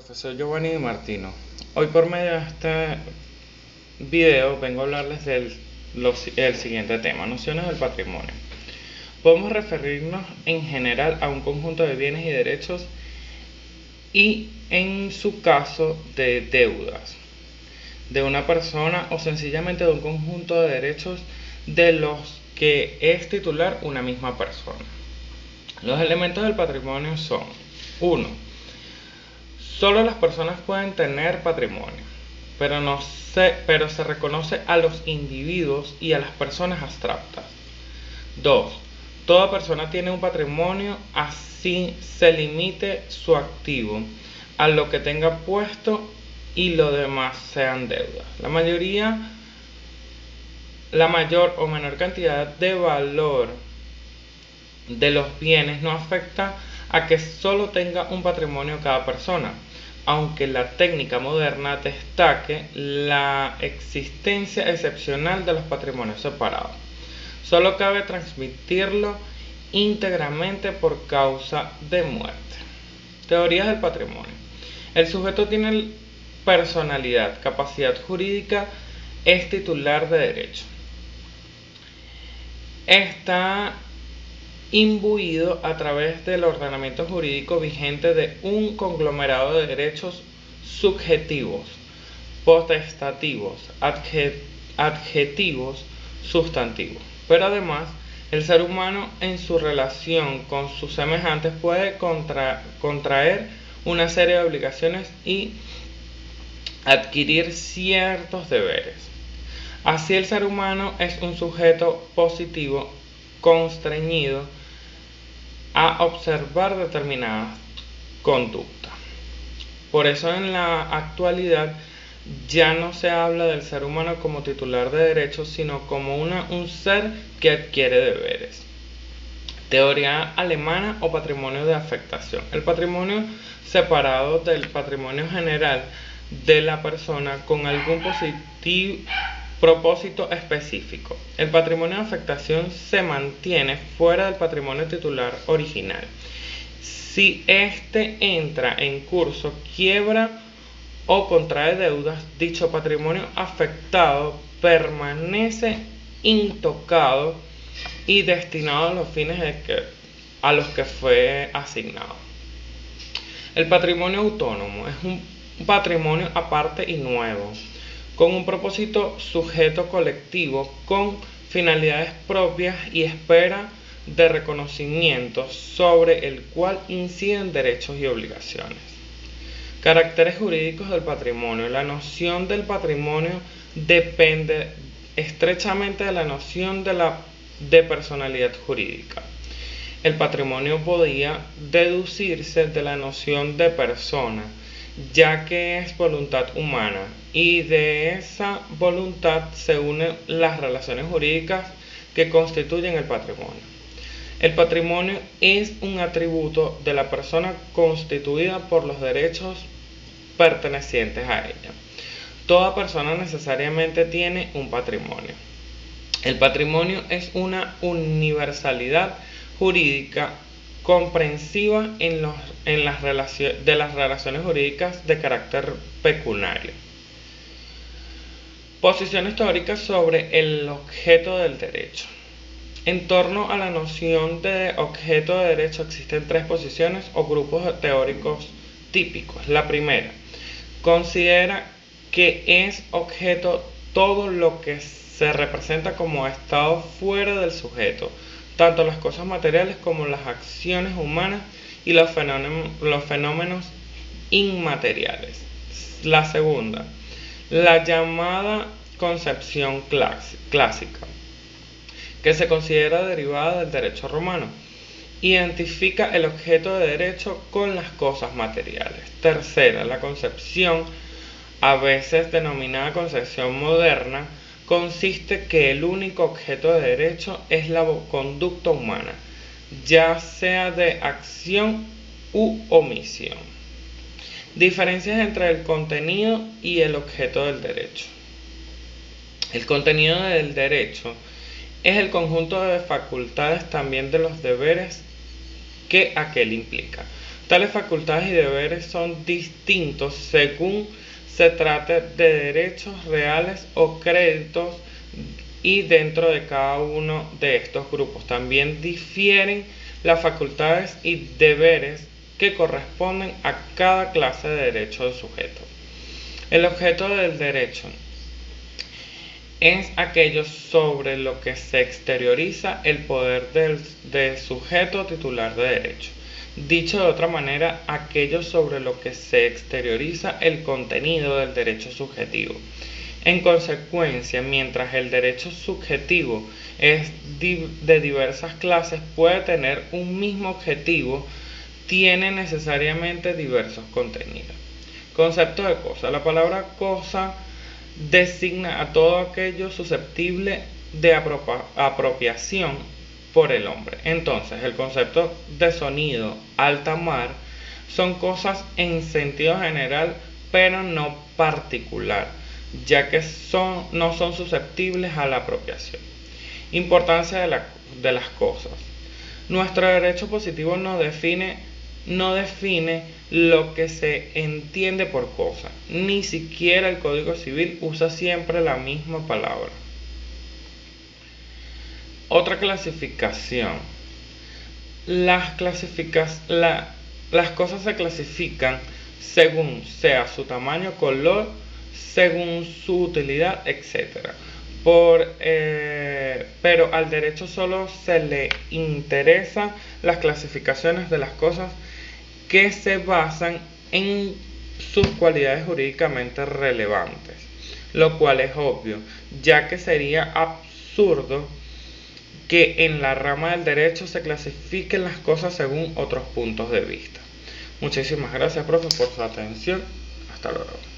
Profesor Giovanni Di Martino. Hoy por medio de este video vengo a hablarles del siguiente tema, nociones del patrimonio. Podemos referirnos en general a un conjunto de bienes y derechos y en su caso de deudas de una persona o sencillamente de un conjunto de derechos de los que es titular una misma persona. Los elementos del patrimonio son: 1. Solo las personas pueden tener patrimonio, pero se reconoce a los individuos y a las personas abstractas. 2. Toda persona tiene un patrimonio, así se limite su activo a lo que tenga puesto y lo demás sean deudas. La mayor o menor cantidad de valor de los bienes no afecta a que solo tenga un patrimonio cada persona, aunque la técnica moderna destaque la existencia excepcional de los patrimonios separados. Solo cabe transmitirlo íntegramente por causa de muerte. Teorías del patrimonio. El sujeto tiene personalidad, capacidad jurídica, es titular de derecho. Está imbuido a través del ordenamiento jurídico vigente de un conglomerado de derechos subjetivos, potestativos, adjetivos, sustantivos. Pero además, el ser humano en su relación con sus semejantes puede contraer una serie de obligaciones y adquirir ciertos deberes. Así, el ser humano es un sujeto positivo constreñido a observar determinadas conductas. Por eso en la actualidad ya no se habla del ser humano como titular de derechos, sino como un ser que adquiere deberes. Teoría alemana o patrimonio de afectación. El patrimonio separado del patrimonio general de la persona con algún propósito específico. El patrimonio de afectación se mantiene fuera del patrimonio titular original. Si éste entra en curso, quiebra o contrae deudas, dicho patrimonio afectado permanece intocado y destinado a los fines a los que fue asignado. El patrimonio autónomo es un patrimonio aparte y nuevo, con un propósito sujeto colectivo, con finalidades propias y espera de reconocimiento, sobre el cual inciden derechos y obligaciones. Caracteres jurídicos del patrimonio. La noción del patrimonio depende estrechamente de la noción de personalidad jurídica. El patrimonio podía deducirse de la noción de persona, ya que es voluntad humana, y de esa voluntad se unen las relaciones jurídicas que constituyen el patrimonio. El patrimonio es un atributo de la persona constituida por los derechos pertenecientes a ella. Toda persona necesariamente tiene un patrimonio. El patrimonio es una universalidad jurídica comprensiva de las relaciones jurídicas de carácter pecuniario. Posiciones teóricas sobre el objeto del derecho. En torno a la noción de objeto de derecho existen tres posiciones o grupos teóricos típicos. La primera considera que es objeto todo lo que se representa como estado fuera del sujeto, tanto las cosas materiales como las acciones humanas y los fenómenos inmateriales. La segunda, la llamada concepción clásica, que se considera derivada del derecho romano, identifica el objeto de derecho con las cosas materiales. Tercera, la concepción, a veces denominada concepción moderna, consiste que el único objeto de derecho es la conducta humana, ya sea de acción u omisión. Diferencias entre el contenido y el objeto del derecho. El contenido del derecho es el conjunto de facultades, también de los deberes que aquel implica. Tales facultades y deberes son distintos según se trate de derechos reales o créditos, y dentro de cada uno de estos grupos también difieren las facultades y deberes que corresponden a cada clase de derecho de sujeto. El objeto del derecho es aquello sobre lo que se exterioriza el poder del sujeto titular de derecho. Dicho de otra manera, aquello sobre lo que se exterioriza el contenido del derecho subjetivo. En consecuencia, mientras el derecho subjetivo es de diversas clases, puede tener un mismo objetivo, tiene necesariamente diversos contenidos. Concepto de cosa. La palabra cosa designa a todo aquello susceptible de apropiación por el hombre. Entonces, el concepto de sonido, alta mar, son cosas en sentido general, pero no particular, ya que no son susceptibles a la apropiación. Importancia de las cosas. Nuestro derecho positivo no define lo que se entiende por cosa. Ni siquiera el Código Civil usa siempre la misma palabra. Otra clasificación. Las cosas se clasifican según sea su tamaño, color, según su utilidad, etc. Pero al derecho solo se le interesan las clasificaciones de las cosas que se basan en sus cualidades jurídicamente relevantes, lo cual es obvio, ya que sería absurdo que en la rama del derecho se clasifiquen las cosas según otros puntos de vista. Muchísimas gracias, profe, por su atención. Hasta luego.